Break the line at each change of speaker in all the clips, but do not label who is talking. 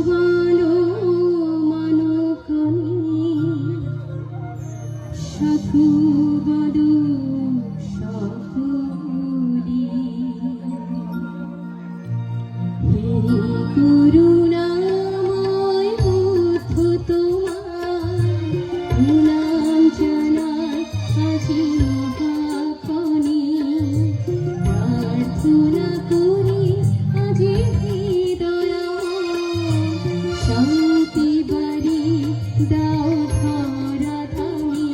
ভালো মানকানি সাধু বলো সকলি হে করুণাময় বুদ্ধ তোমার প্রণাম জানাই আজি আপনি প্রার্থনা করি আজি শান্তি বাড়ি দাও ধরা ধামি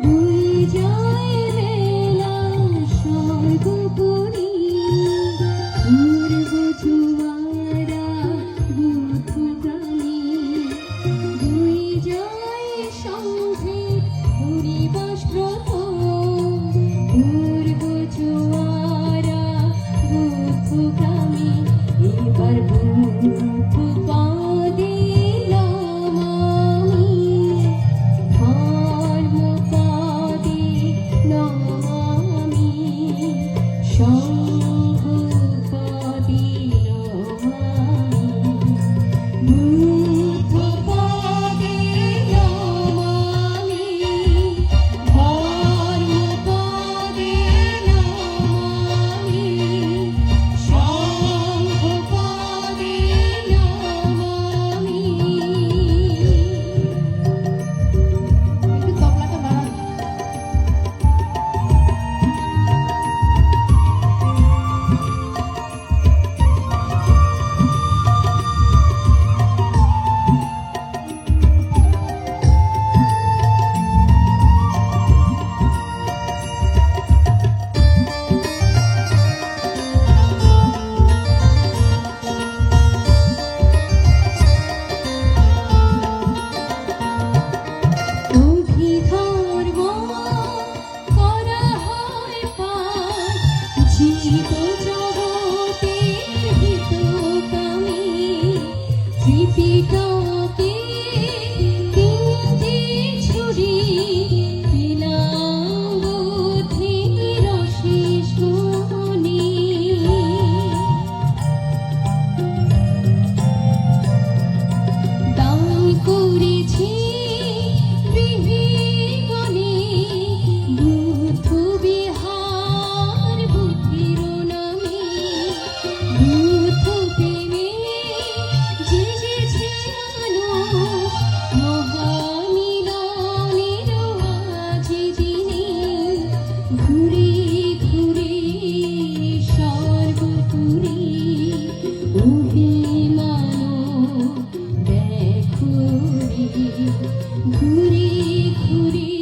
বই যায় মেলা সর্বোপরি পূর্ব জুয়ারা বুদ্ধগামী বই যায় সঙ্ঘে হরিবাস ব্রত পূর্ব জুয়ারা বুদ্ধগামী এবার পদে নমামি ধর্মপদে নমামি সংঘপদে নমামি বুদ্ধপদে নমামি ধর্মপদে নমামি সংঘপদে নমামি। একটু তবলাটা বাড়ান। অভিধর্ম করা হয় পার জীব জগতের হিতকামী ত্রিপিটকে তিনটি ছুরি দিলাম বুদ্ধির শেষ গুণী দান করেছি গৃহীগণে বুদ্ধ বিহার বুদ্ধির নামে বুদ্ধ প্রেমে যেছে মানুষ মহামিলনের মাঝে যিনি ঘুরে ঘুরে সর্বপুরী ওহে মানব দেখো ঘুরে ঘুরে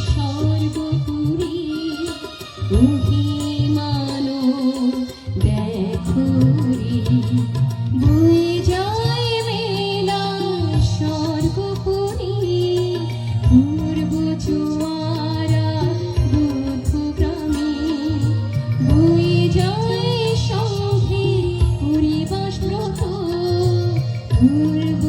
সর্বপুরী ওহে মানব দেখো বয়ে যায় মেলা সর্বপুরী পূর্ব জুয়ারা বুদ্ধগামী বয়ে যায় সঙ্ঘে হরিবাস ব্রত পূর্ব